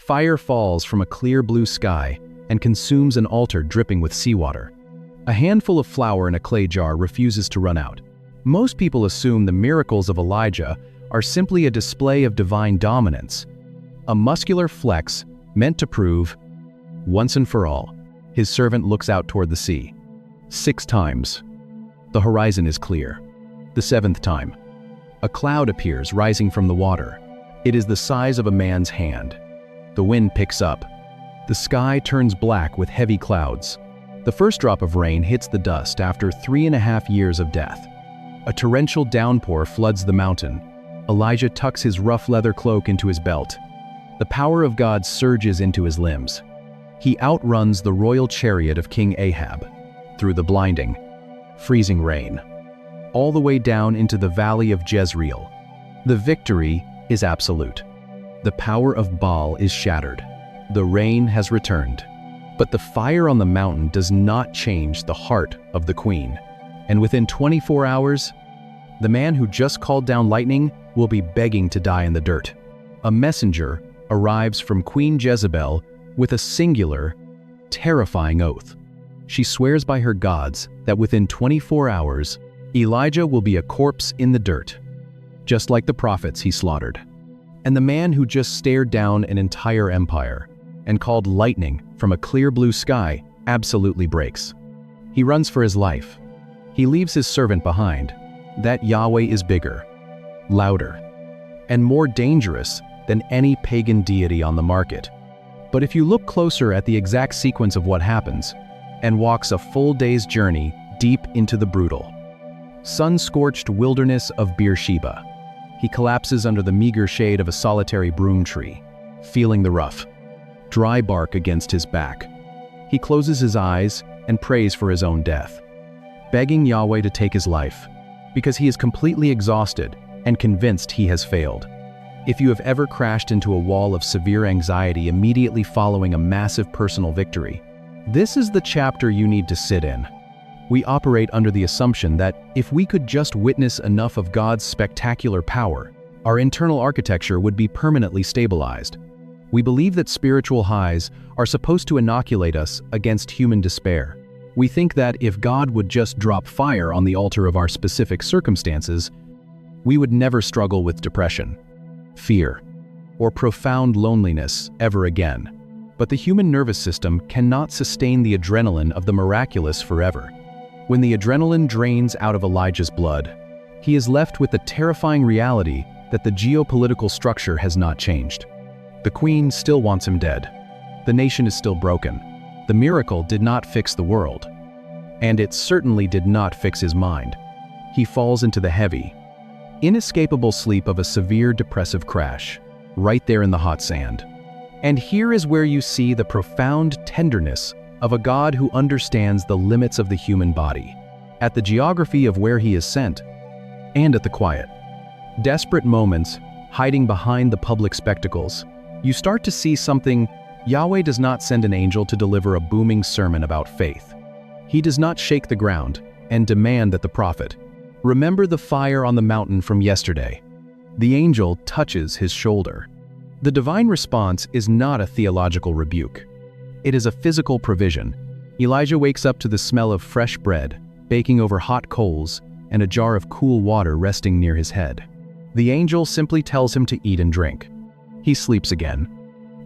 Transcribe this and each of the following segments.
Fire falls from a clear blue sky and consumes an altar dripping with seawater. A handful of flour in a clay jar refuses to run out. Most people assume the miracles of Elijah are simply a display of divine dominance, a muscular flex meant to prove, once and for all, his servant looks out toward the sea. 6 times. The horizon is clear. The 7th time. A cloud appears rising from the water. It is the size of a man's hand. The wind picks up. The sky turns black with heavy clouds. The first drop of rain hits the dust after 3.5 years of death. A torrential downpour floods the mountain. Elijah tucks his rough leather cloak into his belt. The power of God surges into his limbs. He outruns the royal chariot of King Ahab through the blinding, freezing rain, all the way down into the valley of Jezreel. The victory is absolute. The power of Baal is shattered. The rain has returned. But the fire on the mountain does not change the heart of the queen. And within 24 hours, the man who just called down lightning will be begging to die in the dirt. A messenger arrives from Queen Jezebel with a singular, terrifying oath. She swears by her gods that within 24 hours, Elijah will be a corpse in the dirt, just like the prophets he slaughtered. And the man who just stared down an entire empire and called lightning from a clear blue sky absolutely breaks. He runs for his life. He leaves his servant behind. That Yahweh is bigger, louder, and more dangerous than any pagan deity on the market. But if you look closer at the exact sequence of what happens, and walks a full day's journey deep into the brutal, sun-scorched wilderness of Beersheba, he collapses under the meager shade of a solitary broom tree, feeling the rough, dry bark against his back. He closes his eyes and prays for his own death, begging Yahweh to take his life, because he is completely exhausted and convinced he has failed. If you have ever crashed into a wall of severe anxiety immediately following a massive personal victory, this is the chapter you need to sit in. We operate under the assumption that if we could just witness enough of God's spectacular power, our internal architecture would be permanently stabilized. We believe that spiritual highs are supposed to inoculate us against human despair. We think that if God would just drop fire on the altar of our specific circumstances, we would never struggle with depression, fear, or profound loneliness ever again. But the human nervous system cannot sustain the adrenaline of the miraculous forever. When the adrenaline drains out of Elijah's blood, he is left with the terrifying reality that the geopolitical structure has not changed. The queen still wants him dead. The nation is still broken. The miracle did not fix the world. And it certainly did not fix his mind. He falls into the heavy, inescapable sleep of a severe depressive crash, right there in the hot sand. And here is where you see the profound tenderness of a God who understands the limits of the human body, at the geography of where he is sent, and at the quiet, desperate moments hiding behind the public spectacles. You start to see something. Yahweh does not send an angel to deliver a booming sermon about faith. He does not shake the ground and demand that the prophet remember the fire on the mountain from yesterday. The angel touches his shoulder. The divine response is not a theological rebuke. It is a physical provision. Elijah wakes up to the smell of fresh bread, baking over hot coals, and a jar of cool water resting near his head. The angel simply tells him to eat and drink. He sleeps again,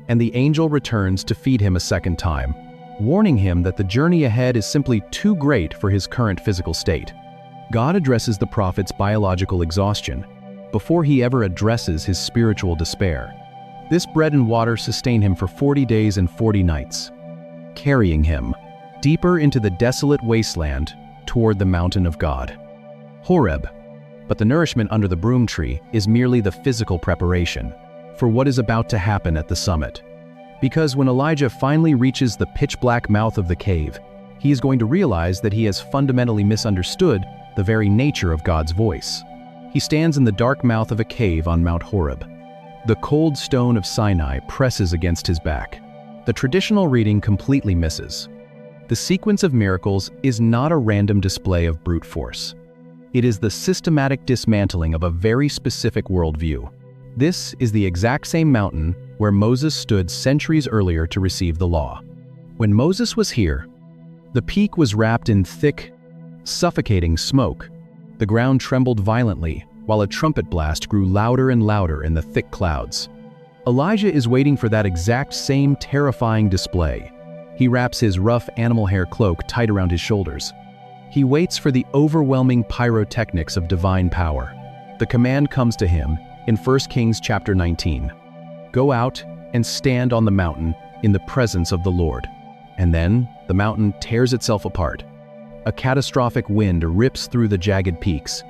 and the angel returns to feed him a second time, warning him that the journey ahead is simply too great for his current physical state. God addresses the prophet's biological exhaustion before he ever addresses his spiritual despair. This bread and water sustain him for 40 days and 40 nights, carrying him deeper into the desolate wasteland toward the mountain of God, Horeb. But the nourishment under the broom tree is merely the physical preparation for what is about to happen at the summit. Because when Elijah finally reaches the pitch-black mouth of the cave, he is going to realize that he has fundamentally misunderstood the very nature of God's voice. He stands in the dark mouth of a cave on Mount Horeb. The cold stone of Sinai presses against his back. The traditional reading completely misses. The sequence of miracles is not a random display of brute force. It is the systematic dismantling of a very specific worldview. This is the exact same mountain where Moses stood centuries earlier to receive the law. When Moses was here, the peak was wrapped in thick, suffocating smoke. The ground trembled violently, while a trumpet blast grew louder and louder in the thick clouds. Elijah is waiting for that exact same terrifying display. He wraps his rough animal hair cloak tight around his shoulders. He waits for the overwhelming pyrotechnics of divine power. The command comes to him in 1 Kings chapter 19. Go out and stand on the mountain in the presence of the Lord. And then the mountain tears itself apart. A catastrophic wind rips through the jagged peaks,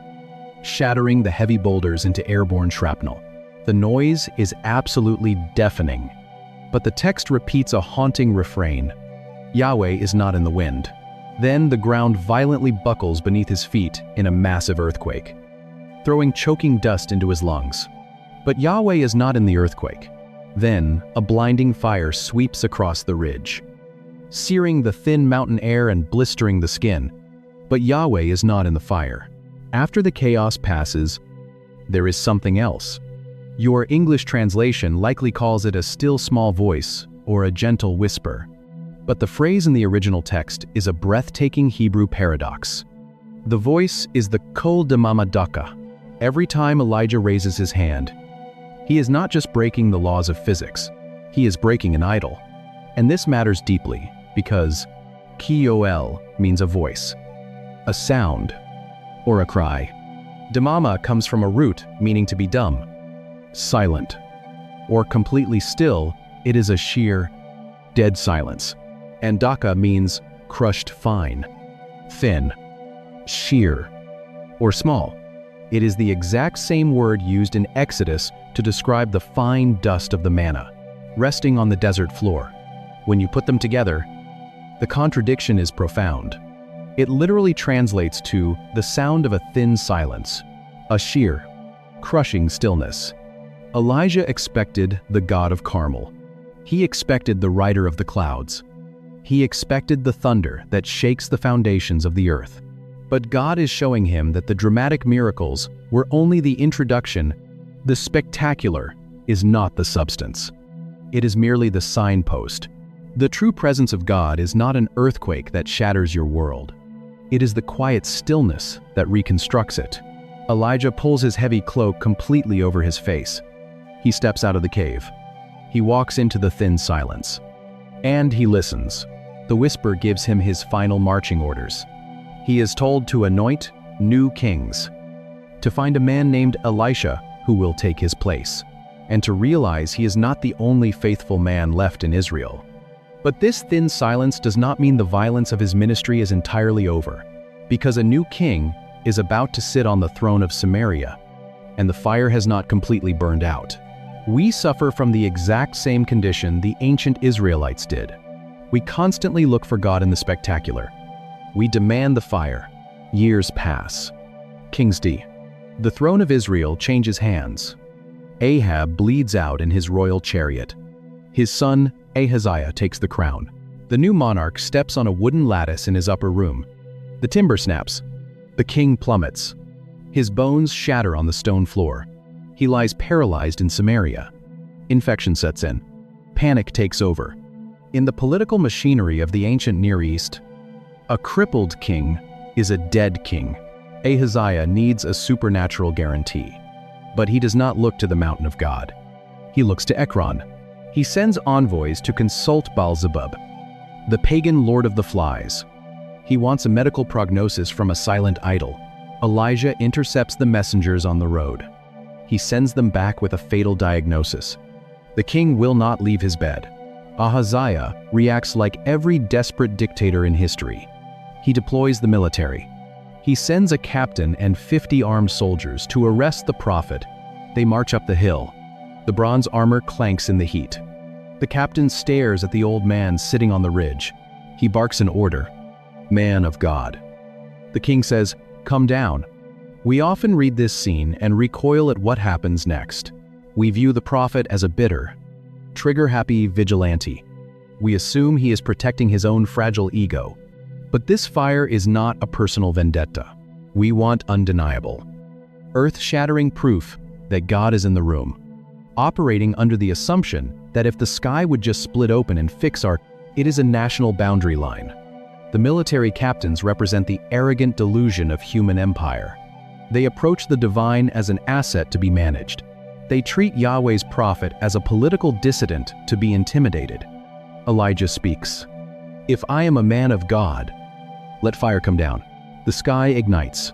shattering the heavy boulders into airborne shrapnel. The noise is absolutely deafening. But the text repeats a haunting refrain. Yahweh is not in the wind. Then the ground violently buckles beneath his feet in a massive earthquake, throwing choking dust into his lungs. But Yahweh is not in the earthquake. Then a blinding fire sweeps across the ridge, searing the thin mountain air and blistering the skin. But Yahweh is not in the fire. After the chaos passes, there is something else. Your English translation likely calls it a still small voice or a gentle whisper. But the phrase in the original text is a breathtaking Hebrew paradox. The voice is the Kol Damama Daka. Every time Elijah raises his hand, he is not just breaking the laws of physics, he is breaking an idol. And this matters deeply because Kol means a voice, a sound, or a cry. Damama comes from a root meaning to be dumb, silent, or completely still. It is a sheer, dead silence. And Daka means crushed fine, thin, sheer, or small. It is the exact same word used in Exodus to describe the fine dust of the manna, resting on the desert floor. When you put them together, the contradiction is profound. It literally translates to the sound of a thin silence, a sheer, crushing stillness. Elijah expected the God of Carmel. He expected the rider of the clouds. He expected the thunder that shakes the foundations of the earth. But God is showing him that the dramatic miracles were only the introduction. The spectacular is not the substance. It is merely the signpost. The true presence of God is not an earthquake that shatters your world. It is the quiet stillness that reconstructs it. Elijah pulls his heavy cloak completely over his face. He steps out of the cave. He walks into the thin silence. And he listens. The whisper gives him his final marching orders. He is told to anoint new kings, to find a man named Elisha who will take his place, and to realize he is not the only faithful man left in Israel. But this thin silence does not mean the violence of his ministry is entirely over, because a new king is about to sit on the throne of Samaria, and the fire has not completely burned out. We suffer from the exact same condition the ancient Israelites did. We constantly look for God in the spectacular. We demand the fire. Years pass. Kings D. The throne of Israel changes hands. Ahab bleeds out in his royal chariot. His son, Ahaziah, takes the crown. The new monarch steps on a wooden lattice in his upper room. The timber snaps. The king plummets. His bones shatter on the stone floor. He lies paralyzed in Samaria. Infection sets in. Panic takes over. In the political machinery of the ancient Near East, a crippled king is a dead king. Ahaziah needs a supernatural guarantee. But he does not look to the mountain of God. He looks to Ekron. He sends envoys to consult Baal-zebub, the pagan lord of the flies. He wants a medical prognosis from a silent idol. Elijah intercepts the messengers on the road. He sends them back with a fatal diagnosis. The king will not leave his bed. Ahaziah reacts like every desperate dictator in history. He deploys the military. He sends a captain and 50 armed soldiers to arrest the prophet. They march up the hill. The bronze armor clanks in the heat. The captain stares at the old man sitting on the ridge. He barks an order. Man of God. The king says, "Come down." We often read this scene and recoil at what happens next. We view the prophet as a bitter, trigger-happy vigilante. We assume he is protecting his own fragile ego. But this fire is not a personal vendetta. We want undeniable, earth-shattering proof that God is in the room, operating under the assumption that if the sky would just split open and fix it is a national boundary line. The military captains represent the arrogant delusion of human empire. They approach the divine as an asset to be managed. They treat Yahweh's prophet as a political dissident to be intimidated. Elijah speaks, "If I am a man of God, let fire come down." The sky ignites.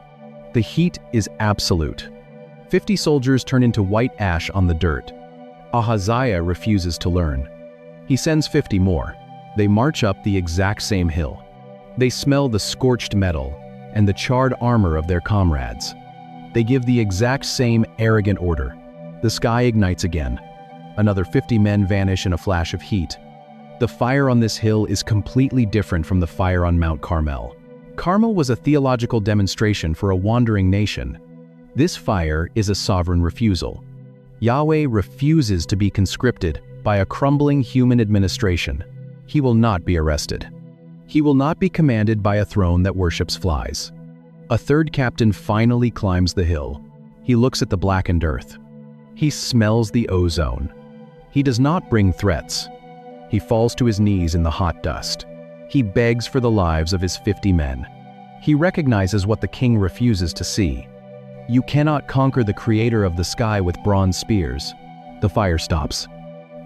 The heat is absolute. 50 soldiers turn into white ash on the dirt. Ahaziah refuses to learn. He sends 50 more. They march up the exact same hill. They smell the scorched metal and the charred armor of their comrades. They give the exact same arrogant order. The sky ignites again. Another 50 men vanish in a flash of heat. The fire on this hill is completely different from the fire on Mount Carmel. Carmel was a theological demonstration for a wandering nation. This fire is a sovereign refusal. Yahweh refuses to be conscripted by a crumbling human administration. He will not be arrested. He will not be commanded by a throne that worships flies. A third captain finally climbs the hill. He looks at the blackened earth. He smells the ozone. He does not bring threats. He falls to his knees in the hot dust. He begs for the lives of his 50 men. He recognizes what the king refuses to see. You cannot conquer the creator of the sky with bronze spears. The fire stops.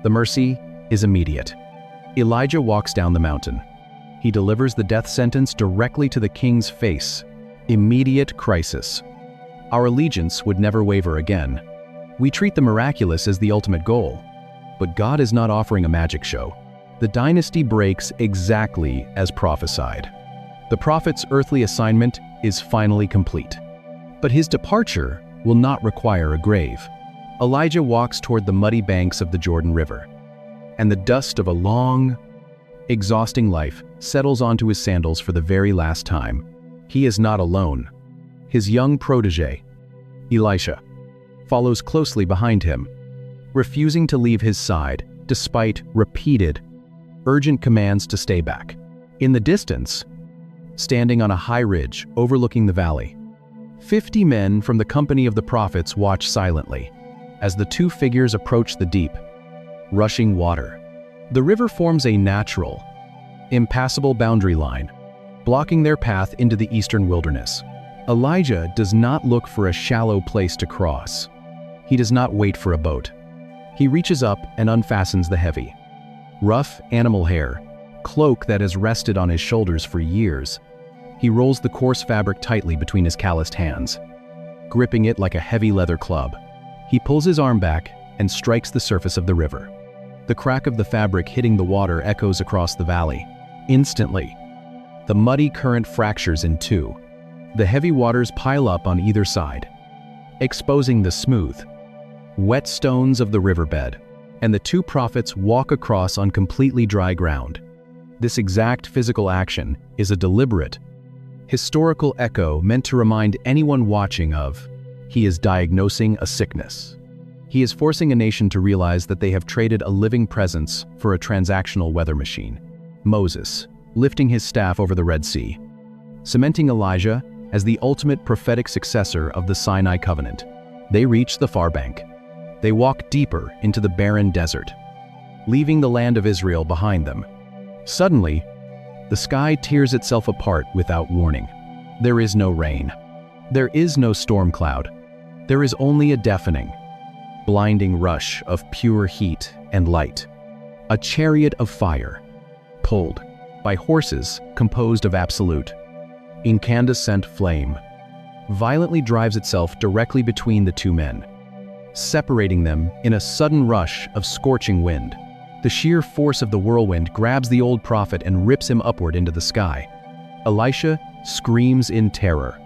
The mercy is immediate. Elijah walks down the mountain. He delivers the death sentence directly to the king's face. Immediate crisis. Our allegiance would never waver again. We treat the miraculous as the ultimate goal. But God is not offering a magic show. The dynasty breaks exactly as prophesied. The prophet's earthly assignment is finally complete. But his departure will not require a grave. Elijah walks toward the muddy banks of the Jordan River, and the dust of a long, exhausting life settles onto his sandals for the very last time. He is not alone. His young protege, Elisha, follows closely behind him, refusing to leave his side despite repeated, urgent commands to stay back. In the distance, standing on a high ridge overlooking the valley, 50 men from the company of the prophets watch silently as the two figures approach the deep, rushing water. The river forms a natural, impassable boundary line, blocking their path into the eastern wilderness. Elijah does not look for a shallow place to cross. He does not wait for a boat. He reaches up and unfastens the heavy, rough animal hair cloak that has rested on his shoulders for years. He rolls the coarse fabric tightly between his calloused hands, gripping it like a heavy leather club. He pulls his arm back and strikes the surface of the river. The crack of the fabric hitting the water echoes across the valley. Instantly, the muddy current fractures in two. The heavy waters pile up on either side, exposing the smooth, wet stones of the riverbed, and the two prophets walk across on completely dry ground. This exact physical action is a deliberate, historical echo meant to remind anyone watching of, he is diagnosing a sickness. He is forcing a nation to realize that they have traded a living presence for a transactional weather machine. Moses, lifting his staff over the Red Sea, cementing Elijah as the ultimate prophetic successor of the Sinai covenant. They reach the far bank. They walk deeper into the barren desert, leaving the land of Israel behind them. Suddenly, the sky tears itself apart without warning. There is no rain. There is no storm cloud. There is only a deafening, blinding rush of pure heat and light. A chariot of fire, pulled by horses composed of absolute, incandescent flame, violently drives itself directly between the two men, separating them in a sudden rush of scorching wind. The sheer force of the whirlwind grabs the old prophet and rips him upward into the sky. Elisha screams in terror,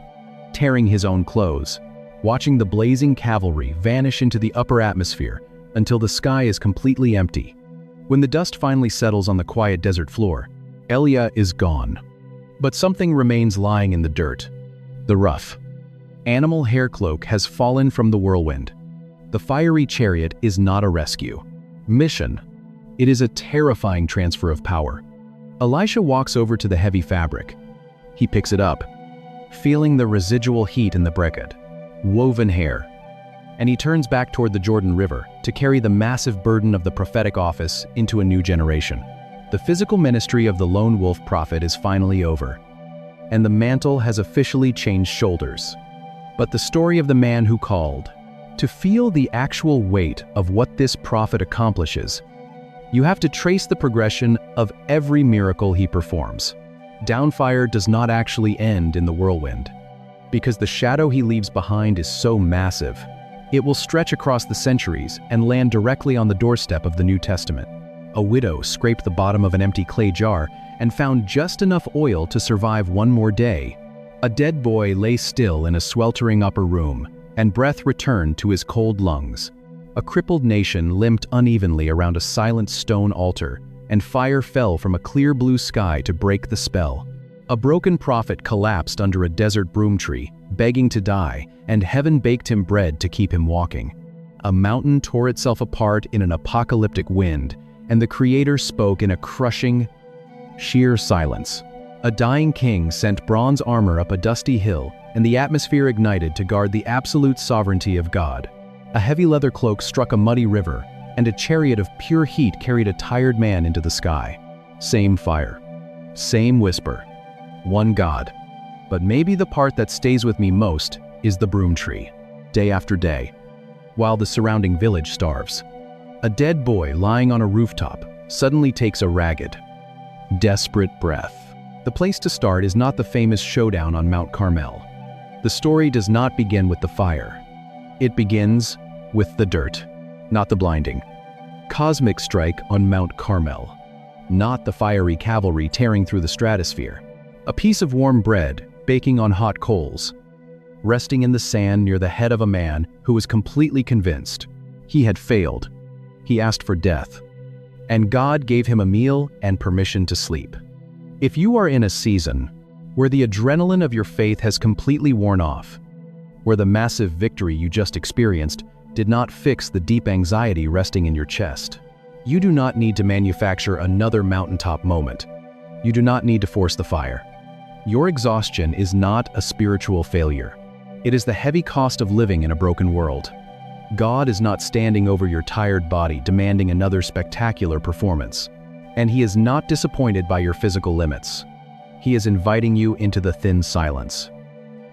tearing his own clothes, watching the blazing cavalry vanish into the upper atmosphere until the sky is completely empty. When the dust finally settles on the quiet desert floor, Eliah is gone. But something remains lying in the dirt. The rough, animal hair cloak has fallen from the whirlwind. The fiery chariot is not a rescue mission. It is a terrifying transfer of power. Elisha walks over to the heavy fabric. He picks it up, feeling the residual heat in the brekket. Woven hair, and he turns back toward the Jordan River to carry the massive burden of the prophetic office into a new generation. The physical ministry of the lone wolf prophet is finally over, and the mantle has officially changed shoulders. But the story of the man who called, to feel the actual weight of what this prophet accomplishes, you have to trace the progression of every miracle he performs. Downfire does not actually end in the whirlwind, because the shadow he leaves behind is so massive. It will stretch across the centuries and land directly on the doorstep of the New Testament. A widow scraped the bottom of an empty clay jar and found just enough oil to survive one more day. A dead boy lay still in a sweltering upper room, and breath returned to his cold lungs. A crippled nation limped unevenly around a silent stone altar, and fire fell from a clear blue sky to break the spell. A broken prophet collapsed under a desert broom tree, begging to die, and heaven baked him bread to keep him walking. A mountain tore itself apart in an apocalyptic wind, and the Creator spoke in a crushing, sheer silence. A dying king sent bronze armor up a dusty hill, and the atmosphere ignited to guard the absolute sovereignty of God. A heavy leather cloak struck a muddy river, and a chariot of pure heat carried a tired man into the sky. Same fire, same whisper, one God. But maybe the part that stays with me most is the broom tree. Day after day, while the surrounding village starves, a dead boy lying on a rooftop suddenly takes a ragged, desperate breath. The place to start is not the famous showdown on Mount Carmel. The story does not begin with the fire. It begins with the dirt, not the blinding, cosmic strike on Mount Carmel, not the fiery cavalry tearing through the stratosphere. A piece of warm bread baking on hot coals, resting in the sand near the head of a man who was completely convinced he had failed. He asked for death, and God gave him a meal and permission to sleep. If you are in a season where the adrenaline of your faith has completely worn off, where the massive victory you just experienced did not fix the deep anxiety resting in your chest, you do not need to manufacture another mountaintop moment. You do not need to force the fire. Your exhaustion is not a spiritual failure. It is the heavy cost of living in a broken world. God is not standing over your tired body demanding another spectacular performance. And He is not disappointed by your physical limits. He is inviting you into the thin silence,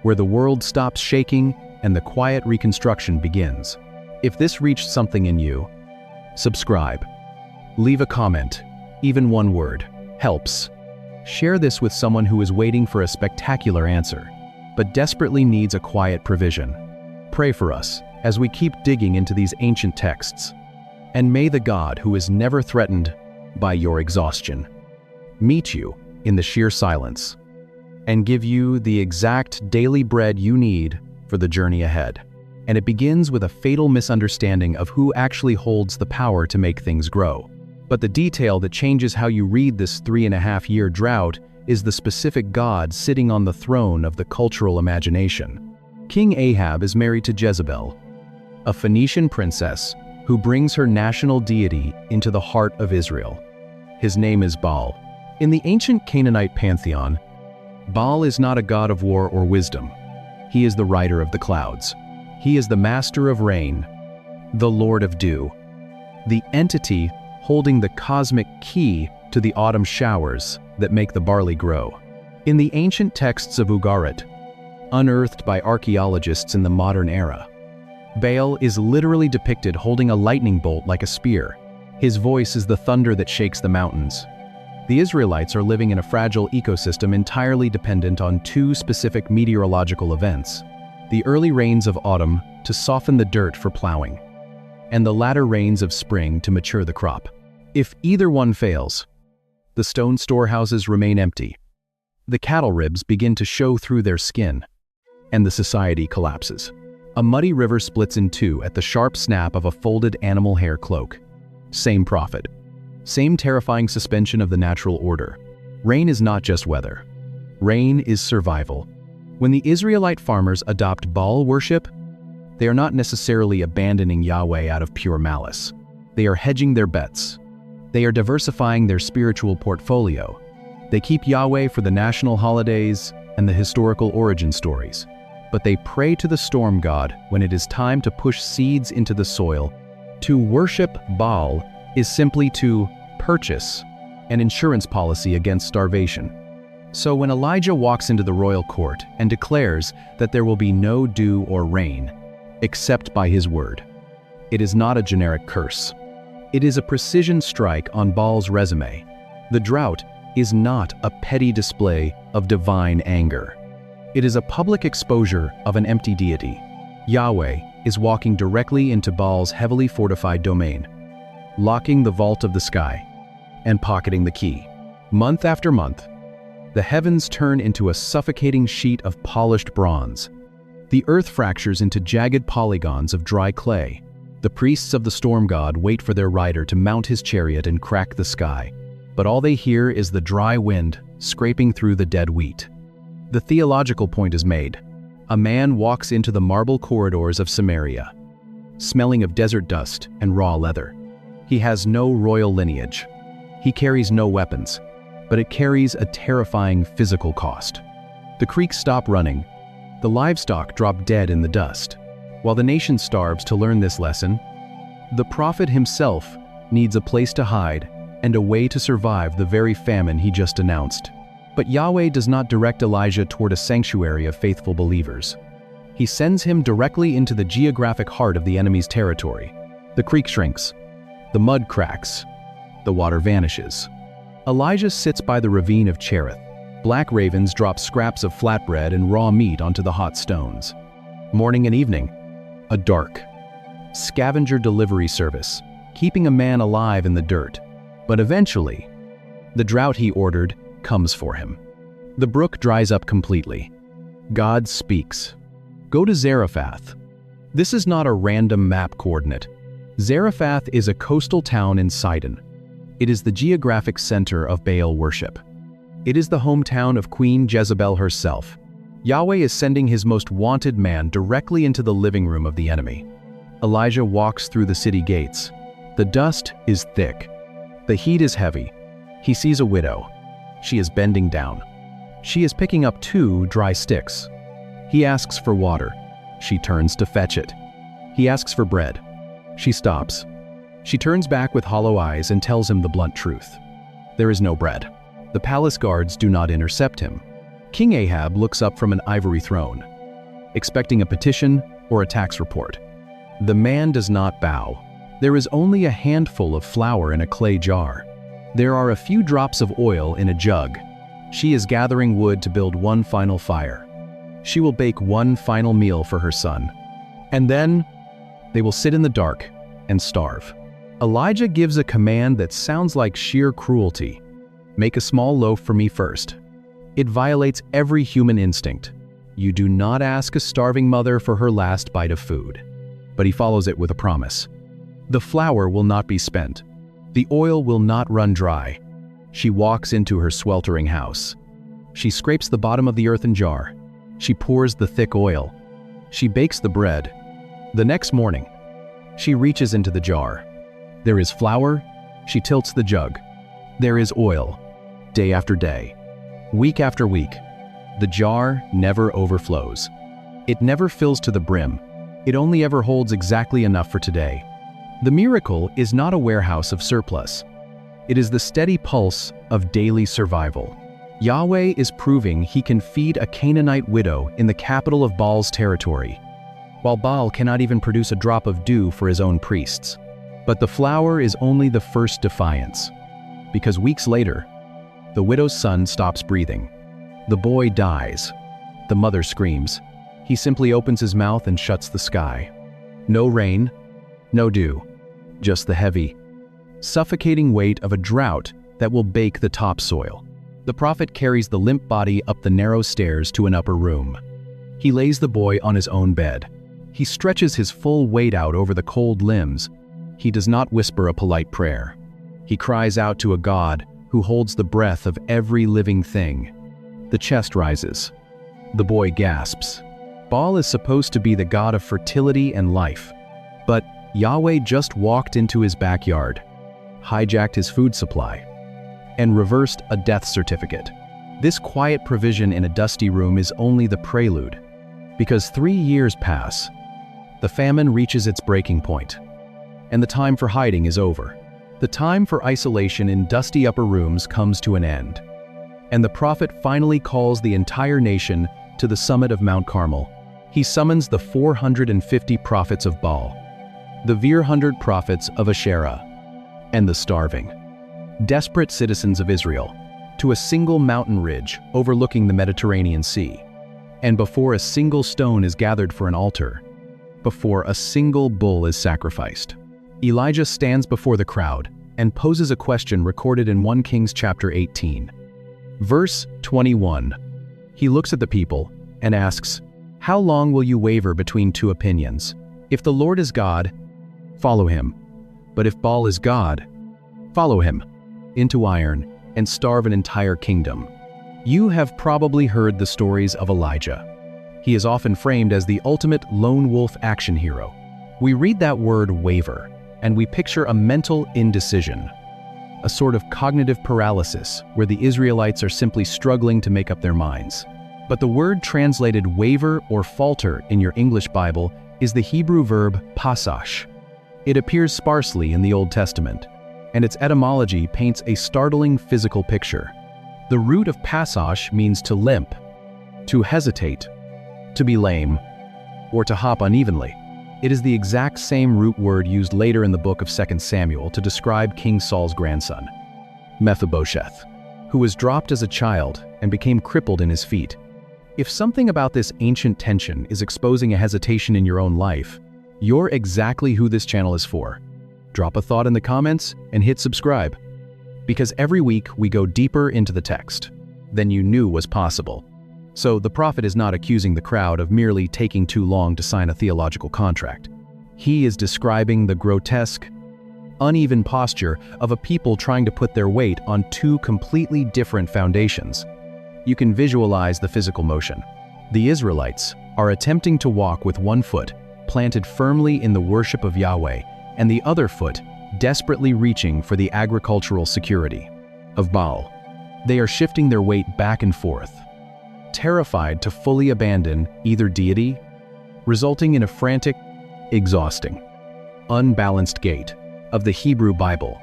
where the world stops shaking and the quiet reconstruction begins. If this reached something in you, subscribe. Leave a comment, even one word helps. Share this with someone who is waiting for a spectacular answer, but desperately needs a quiet provision. Pray for us as we keep digging into these ancient texts. And may the God who is never threatened by your exhaustion meet you in the sheer silence and give you the exact daily bread you need for the journey ahead. And it begins with a fatal misunderstanding of who actually holds the power to make things grow. But the detail that changes how you read this 3.5-year drought is the specific God sitting on the throne of the cultural imagination. King Ahab is married to Jezebel, a Phoenician princess who brings her national deity into the heart of Israel. His name is Baal. In the ancient Canaanite pantheon, Baal is not a god of war or wisdom. He is the rider of the clouds. He is the master of rain, the lord of dew, the entity holding the cosmic key to the autumn showers that make the barley grow. In the ancient texts of Ugarit, unearthed by archaeologists in the modern era, Baal is literally depicted holding a lightning bolt like a spear. His voice is the thunder that shakes the mountains. The Israelites are living in a fragile ecosystem entirely dependent on two specific meteorological events: the early rains of autumn to soften the dirt for plowing, and the latter rains of spring to mature the crop. If either one fails, the stone storehouses remain empty, the cattle ribs begin to show through their skin, and the society collapses. A muddy river splits in two at the sharp snap of a folded animal hair cloak. Same prophet. Same terrifying suspension of the natural order. Rain is not just weather. Rain is survival. When the Israelite farmers adopt Baal worship, they are not necessarily abandoning Yahweh out of pure malice. They are hedging their bets. They are diversifying their spiritual portfolio. They keep Yahweh for the national holidays and the historical origin stories. but they pray to the storm god when it is time to push seeds into the soil. To worship Baal is simply to purchase an insurance policy against starvation. So when Elijah walks into the royal court and declares that there will be no dew or rain, except by his word, it is not a generic curse. It is a precision strike on Baal's resume. The drought is not a petty display of divine anger. It is a public exposure of an empty deity. Yahweh is walking directly into Baal's heavily fortified domain, locking the vault of the sky, and pocketing the key. Month after month, the heavens turn into a suffocating sheet of polished bronze. The earth fractures into jagged polygons of dry clay. The priests of the storm god wait for their rider to mount his chariot and crack the sky, but all they hear is the dry wind scraping through the dead wheat. The theological point is made. A man walks into the marble corridors of Samaria, smelling of desert dust and raw leather. He has no royal lineage. He carries no weapons, but it carries a terrifying physical cost. The creeks stop running. The livestock drop dead in the dust. While the nation starves to learn this lesson, the prophet himself needs a place to hide and a way to survive the very famine he just announced. But Yahweh does not direct Elijah toward a sanctuary of faithful believers. He sends him directly into the geographic heart of the enemy's territory. The creek shrinks. The mud cracks. The water vanishes. Elijah sits by the ravine of Cherith. Black ravens drop scraps of flatbread and raw meat onto the hot stones. Morning and evening, a dark scavenger delivery service, keeping a man alive in the dirt. But eventually, the drought he ordered comes for him. The brook dries up completely. God speaks. Go to Zarephath. This is not a random map coordinate. Zarephath is a coastal town in Sidon. It is the geographic center of Baal worship. It is the hometown of Queen Jezebel herself. Yahweh is sending his most wanted man directly into the living room of the enemy. Elijah walks through the city gates. The dust is thick. The heat is heavy. He sees a widow. She is bending down. She is picking up 2 dry sticks. He asks for water. She turns to fetch it. He asks for bread. She stops. She turns back with hollow eyes and tells him the blunt truth. There is no bread. The palace guards do not intercept him. King Ahab looks up from an ivory throne, expecting a petition or a tax report. The man does not bow. There is only a handful of flour in a clay jar. There are a few drops of oil in a jug. She is gathering wood to build one final fire. She will bake one final meal for her son. And then they will sit in the dark and starve. Elijah gives a command that sounds like sheer cruelty. Make a small loaf for me first. It violates every human instinct. You do not ask a starving mother for her last bite of food. But he follows it with a promise. The flour will not be spent. The oil will not run dry. She walks into her sweltering house. She scrapes the bottom of the earthen jar. She pours the thick oil. She bakes the bread. The next morning, she reaches into the jar. There is flour. She tilts the jug. There is oil. Day after day. Week after week. The jar never overflows. It never fills to the brim. It only ever holds exactly enough for today. The miracle is not a warehouse of surplus. It is the steady pulse of daily survival. Yahweh is proving he can feed a Canaanite widow in the capital of Baal's territory, while Baal cannot even produce a drop of dew for his own priests. But the flour is only the first defiance, because weeks later, the widow's son stops breathing. The boy dies. The mother screams. He simply opens his mouth and shuts the sky. No rain, no dew, just the heavy, suffocating weight of a drought that will bake the topsoil. The prophet carries the limp body up the narrow stairs to an upper room. He lays the boy on his own bed. He stretches his full weight out over the cold limbs. He does not whisper a polite prayer. He cries out to a God who holds the breath of every living thing. The chest rises. The boy gasps. Baal is supposed to be the god of fertility and life. But Yahweh just walked into his backyard, hijacked his food supply, and reversed a death certificate. This quiet provision in a dusty room is only the prelude, Because 3 years pass, the famine reaches its breaking point, and the time for hiding is over. The time for isolation in dusty upper rooms comes to an end, and the prophet finally calls the entire nation to the summit of Mount Carmel. He summons the 450 prophets of Baal, the 400 prophets of Asherah, and the starving, desperate citizens of Israel, to a single mountain ridge overlooking the Mediterranean Sea. And before a single stone is gathered for an altar, before a single bull is sacrificed, Elijah stands before the crowd and poses a question recorded in 1 Kings chapter 18. Verse 21. He looks at the people and asks, "How long will you waver between two opinions? If the Lord is God, follow him. But if Baal is God, follow him into iron and starve an entire kingdom." You have probably heard the stories of Elijah. He is often framed as the ultimate lone wolf action hero. We read that word waver, and we picture a mental indecision, a sort of cognitive paralysis where the Israelites are simply struggling to make up their minds. But the word translated waver or falter in your English Bible is the Hebrew verb pasash. It appears sparsely in the Old Testament, and its etymology paints a startling physical picture. The root of pasash means to limp, to hesitate, to be lame, or to hop unevenly. It is the exact same root word used later in the book of 2 Samuel to describe King Saul's grandson, Mephibosheth, who was dropped as a child and became crippled in his feet. If something about this ancient tension is exposing a hesitation in your own life, you're exactly who this channel is for. Drop a thought in the comments and hit subscribe, because every week we go deeper into the text than you knew was possible. So the prophet is not accusing the crowd of merely taking too long to sign a theological contract. He is describing the grotesque, uneven posture of a people trying to put their weight on two completely different foundations. You can visualize the physical motion. The Israelites are attempting to walk with one foot planted firmly in the worship of Yahweh, and the other foot desperately reaching for the agricultural security of Baal. They are shifting their weight back and forth, terrified to fully abandon either deity, resulting in a frantic, exhausting, unbalanced gait of the Hebrew Bible,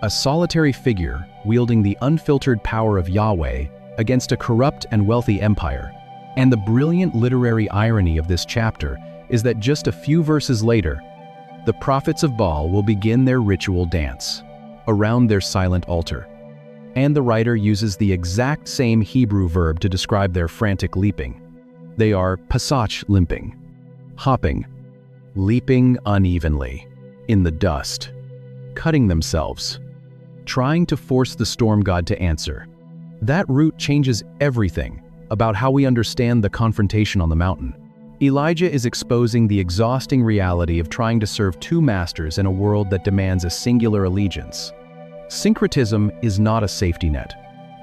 a solitary figure wielding the unfiltered power of Yahweh against a corrupt and wealthy empire. And the brilliant literary irony of this chapter is that just a few verses later, the prophets of Baal will begin their ritual dance around their silent altar. And the writer uses the exact same Hebrew verb to describe their frantic leaping. They are pasach, limping, hopping, leaping unevenly in the dust, cutting themselves, trying to force the storm god to answer. That root changes everything about how we understand the confrontation on the mountain. Elijah is exposing the exhausting reality of trying to serve two masters in a world that demands a singular allegiance. Syncretism is not a safety net.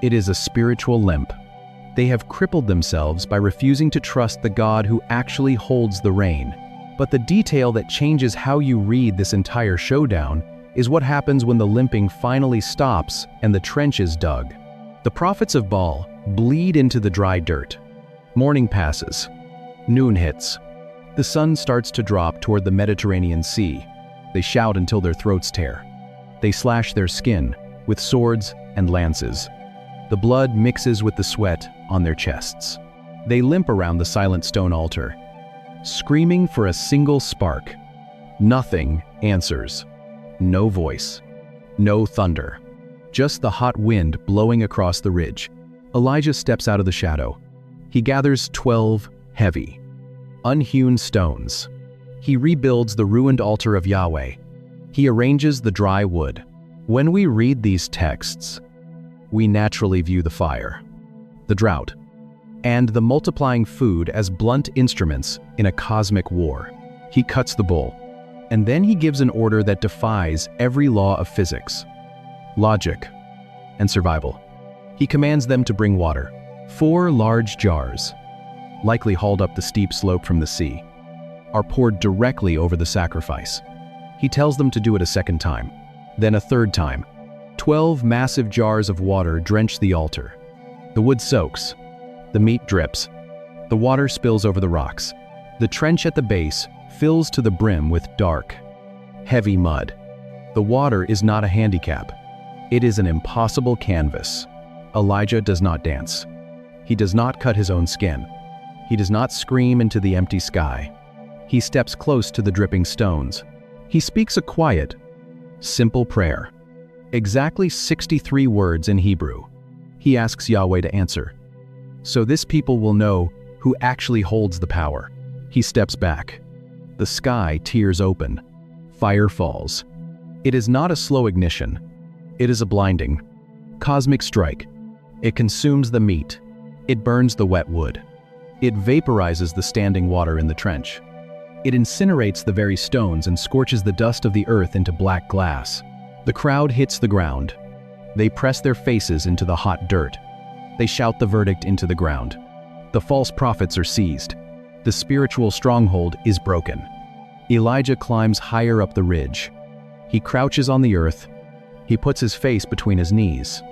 It is a spiritual limp. They have crippled themselves by refusing to trust the God who actually holds the rein. But the detail that changes how you read this entire showdown is what happens when the limping finally stops and the trench is dug. The prophets of Baal bleed into the dry dirt. Morning passes. Noon hits. The sun starts to drop toward the Mediterranean Sea. They shout until their throats tear. They slash their skin with swords and lances. The blood mixes with the sweat on their chests. They limp around the silent stone altar, screaming for a single spark. Nothing answers. No voice. No thunder. Just the hot wind blowing across the ridge. Elijah steps out of the shadow. He gathers 12 heavy, unhewn stones. He rebuilds the ruined altar of Yahweh. He arranges the dry wood. When we read these texts, we naturally view the fire, the drought, and the multiplying food as blunt instruments in a cosmic war. He cuts the bull, and then he gives an order that defies every law of physics, logic, and survival. He commands them to bring water. 4 large jars, likely hauled up the steep slope from the sea, are poured directly over the sacrifice. He tells them to do it a second time, then a third time. 12 massive jars of water drench the altar. The wood soaks, the meat drips, The water spills over the rocks. The trench at the base fills to the brim with dark, heavy mud. The water is not a handicap. It is an impossible canvas. Elijah does not dance. He does not cut his own skin. He does not scream into the empty sky. He steps close to the dripping stones. He speaks a quiet, simple prayer. Exactly 63 words in Hebrew. He asks Yahweh to answer. So this people will know who actually holds the power. He steps back. The sky tears open. Fire falls. It is not a slow ignition. It is a blinding, cosmic strike. It consumes the meat. It burns the wet wood. It vaporizes the standing water in the trench. It incinerates the very stones and scorches the dust of the earth into black glass. The crowd hits the ground. They press their faces into the hot dirt. They shout the verdict into the ground. The false prophets are seized. The spiritual stronghold is broken. Elijah climbs higher up the ridge. He crouches on the earth. He puts his face between his knees.